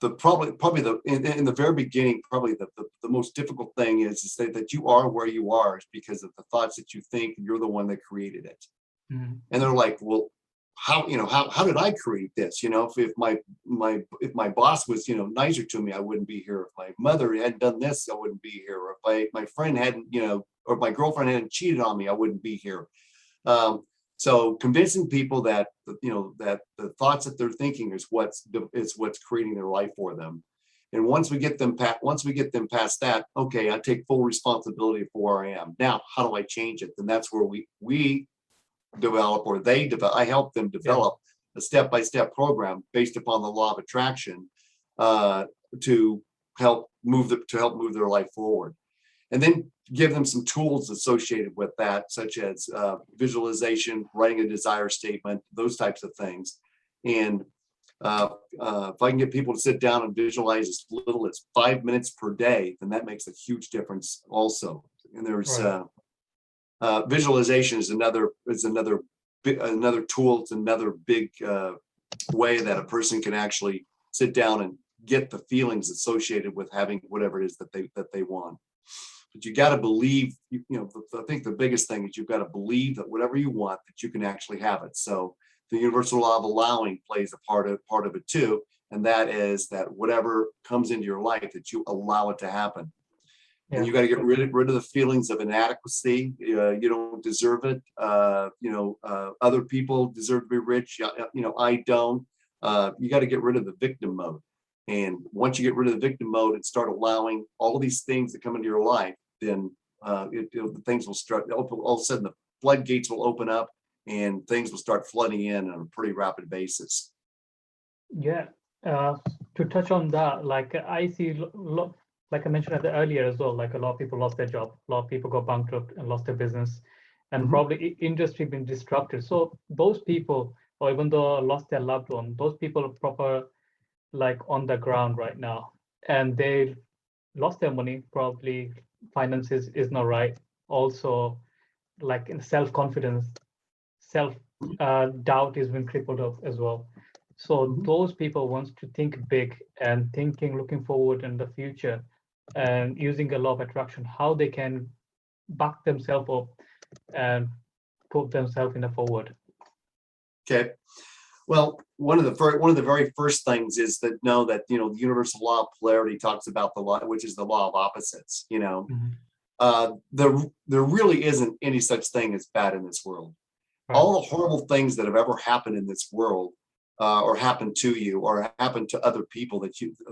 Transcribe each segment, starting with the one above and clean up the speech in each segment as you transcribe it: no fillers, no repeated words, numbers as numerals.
probably in the very beginning, probably the most difficult thing is that you are where you are is because of the thoughts that you think, and you're the one that created it. Mhm. And they're like, well, how did I create this? If my boss was, nicer to me, I wouldn't be here. If my mother hadn't done this, I wouldn't be here. Or if my friend hadn't, or my girlfriend hadn't cheated on me, I wouldn't be here. So convincing people that that the thoughts that they're thinking is what's creating their life for them. And once we get them past that, okay, I take full responsibility for where I am. Now, how do I change it? And that's where we develop, or they develop. I help them develop a step-by-step program based upon the law of attraction to help move their life forward. And then give them some tools associated with that, such as visualization, writing a desire statement, those types of things. And if I can get people to sit down and visualize as little as 5 minutes per day, then that makes a huge difference also. And there's visualization is another tool. It's another big way that a person can actually sit down and get the feelings associated with having whatever it is that they want. But you got to believe, I think the biggest thing is you've got to believe that whatever you want, that you can actually have it. So the universal law of allowing plays a part of it too. And that is that whatever comes into your life, that you allow it to happen. And you got to get rid of the feelings of inadequacy. You don't deserve it. Other people deserve to be rich. I don't. You got to get rid of the victim mode. And once you get rid of the victim mode and start allowing all of these things that come into your life, then the things will start. All of a sudden, the floodgates will open up, and things will start flooding in on a pretty rapid basis. Yeah. To touch on that, like I see, like I mentioned earlier as well, like a lot of people lost their job, a lot of people got bankrupt and lost their business, and probably industry been disrupted. So those people, or even though lost their loved one, those people are proper like on the ground right now, and they lost their money, probably finances is not right. Also, like in self-confidence, self doubt has been crippled up as well. So those people wants to think big and looking forward in the future, and using a law of attraction, how they can back themselves up and put themselves in the forward. Okay. Well, one of the very first things is that know that the universal law of polarity talks about the law, which is the law of opposites. There really isn't any such thing as bad in this world. Right. All the horrible things that have ever happened in this world, or happened to you, or happened to other people,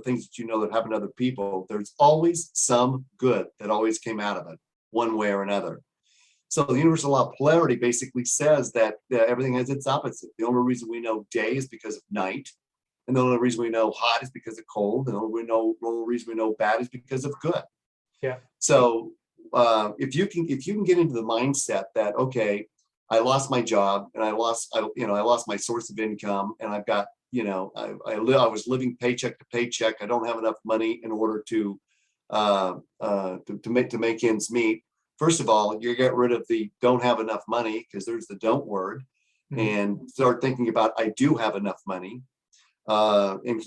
things that that happened to other people, there's always some good that always came out of it, one way or another. So the universal law of polarity basically says that everything has its opposite. The only reason we know day is because of night, and the only reason we know hot is because of cold, and the only reason we know bad is because of good. Yeah. So if you can get into the mindset that, okay, I lost my job, and I lost my source of income, and I've got I was living paycheck to paycheck. I don't have enough money in order to make ends meet. First of all, you get rid of the don't have enough money, because there's the don't word, and start thinking about I do have enough money, and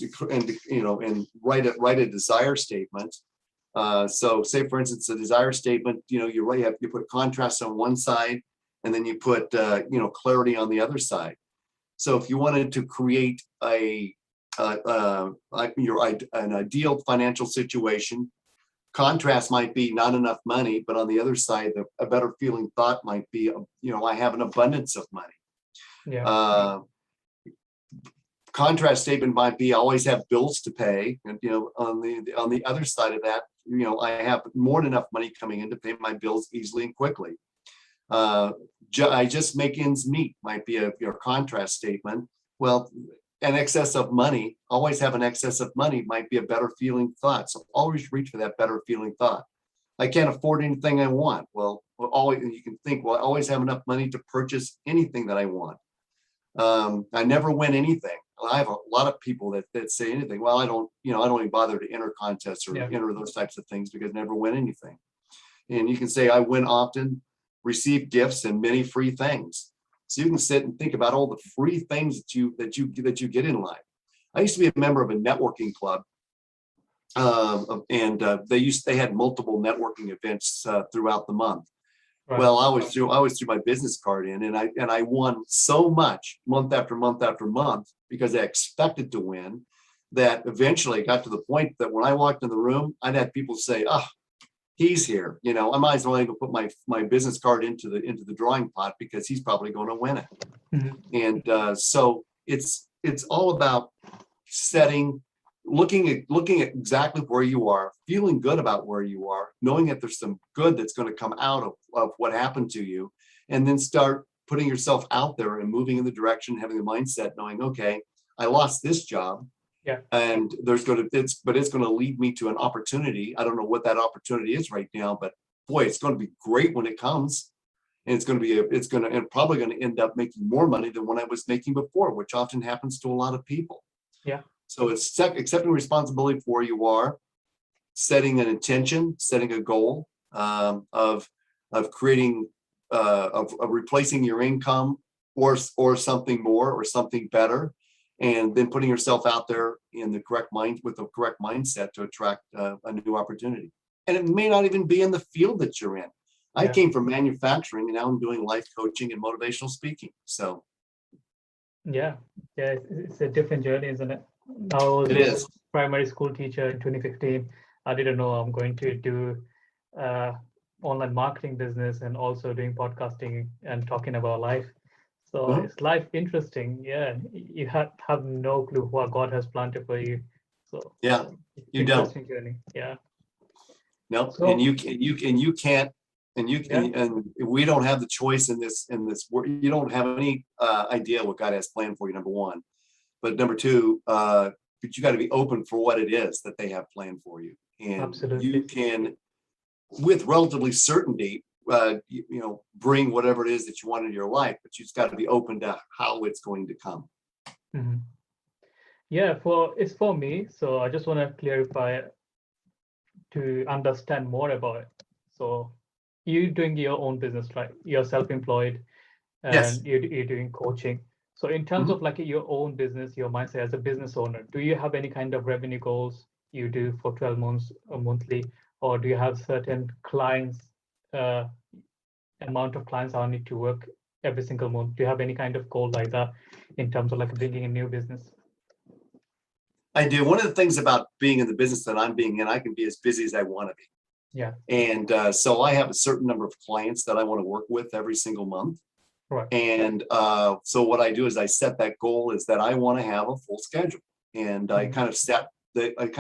write a desire statement. So say, for instance, a desire statement, you put contrast on one side, and then you put clarity on the other side. So if you wanted to create an ideal financial situation, contrast might be not enough money, but on the other side, a better feeling thought might be, I have an abundance of money. Yeah. Contrast statement might be, I always have bills to pay, and on the other side of that, I have more than enough money coming in to pay my bills easily and quickly. I just make ends meet might be your contrast statement. Well, an excess of money, always have an excess of money might be a better feeling thought. So always reach for that better feeling thought. I can't afford anything I want. Well, always you can think, well, I always have enough money to purchase anything that I want. I never win anything. I have a lot of people that say anything. Well, I don't even bother to enter contests or enter those types of things because I never win anything. And you can say, I win often, receive gifts and many free things. So you can sit and think about all the free things that you get in life. I used to be a member of a networking club and they had multiple networking events throughout the month. Right. Well, I always threw my business card in, and I won so much month after month after month because I expected to win, that eventually it got to the point that when I walked in the room, I'd have people say, "Oh, he's here." I might as well even put my business card into the drawing pot because he's probably going to win it. Mhm. And so it's all about looking at exactly where you are, feeling good about where you are, knowing that there's some good that's going to come out of what happened to you, and then start putting yourself out there and moving in the direction, having the mindset, knowing, okay, I lost this job. Yeah. And it's going to lead me to an opportunity. I don't know what that opportunity is right now, but boy, it's going to be great when it comes. And it's probably going to end up making more money than what I was making before, which often happens to a lot of people. Yeah. So it's accepting responsibility for where you are, setting an intention, setting a goal, of creating, of replacing your income or something more or something better, and then putting yourself out there with the correct mindset to attract a new opportunity. And it may not even be in the field that you're in. I Yeah. came from manufacturing, and now I'm doing life coaching and motivational speaking. So Yeah, it's a different journey, isn't it? I was it a is. primary school teacher in 2015. I didn't know I'm going to do uh, online marketing business and also doing podcasting and talking about life. So Mhm. it's life interesting. Yeah, you have no clue what God has planted for you. So Yeah, you don't. interesting journey. Yeah. No, So and you can't, yeah, and we don't have the choice in this work. You don't have any idea what God has planned for you, number one. But number two, but you got to be open for what it is that they have planned for you. And you absolutely. can, with relatively certainty, bring whatever it is that you want in your life, but you just got to be open to how it's going to come. Mhm. Yeah, it's for me. So I just want to clarify to understand more about it. So you doing your own business, right? You're self-employed Yes. and you're doing coaching. So in terms Mhm. of like your own business, your mindset as a business owner, do you have any kind of revenue goals you do for 12 months or monthly, or do you have certain clients, uh, amount of clients I need to work every single month? Do you have any kind of goal like that in terms of like bringing a new business? I do. One of the things about being in the business that I'm being in, I can be as busy as I want to be. Yeah, And so I have a certain number of clients that I want to work with every single month. right. And so what I do is I set that goal is that I want to have a full schedule. And I Mhm. kind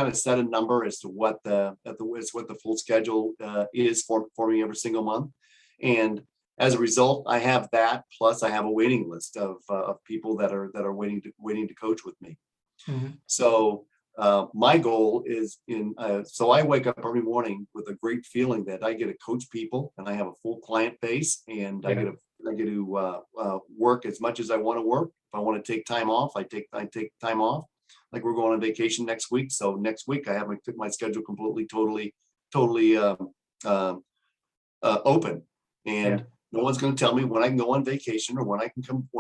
of set a number as to what the full schedule is for me every single month. And as a result, I have that, plus I have a waiting list of people that are waiting to coach with me. Mhm. So my goal is so I wake up every morning with a great feeling that I get to coach people and I have a full client base, and Yeah, I get to work as much as I want to work. If I want to take time off, I take time off. Like we're going on vacation next week. So next week I have my schedule completely, totally open. yeah, And no one's going to tell me when I can go on vacation or when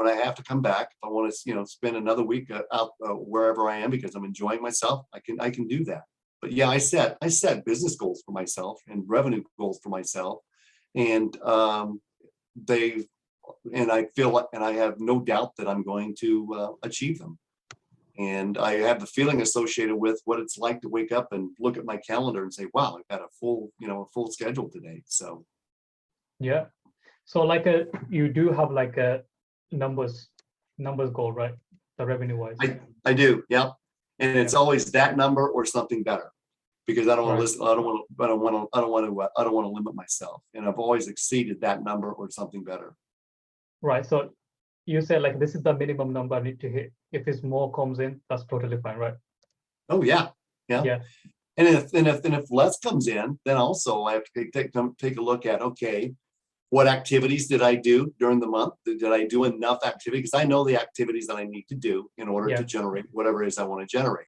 I have to come back. If I want to, spend another week out wherever I am because I'm enjoying myself, I can do that. But yeah, I set business goals for myself and revenue goals for myself, and they and I feel like, and I have no doubt that I'm going to achieve them. And I have the feeling associated with what it's like to wake up and look at my calendar and say, "Wow, I've got a full schedule today." So yeah. So like you do have like a numbers goal, right? The revenue wise. I do, yeah. And Yeah, it's always that number or something better, because I don't want to right, listen. I don't want to limit myself. And I've always exceeded that number or something better. right. So you say like this is the minimum number I need to hit. If it's more comes in, that's totally fine, right? Oh yeah, yeah. Yeah, And if less comes in, then also I have to take a look at, okay, what activities did I do during the month? Did I do enough activity? Because I know the activities that I need to do in order to yeah, generate whatever it is I want to generate.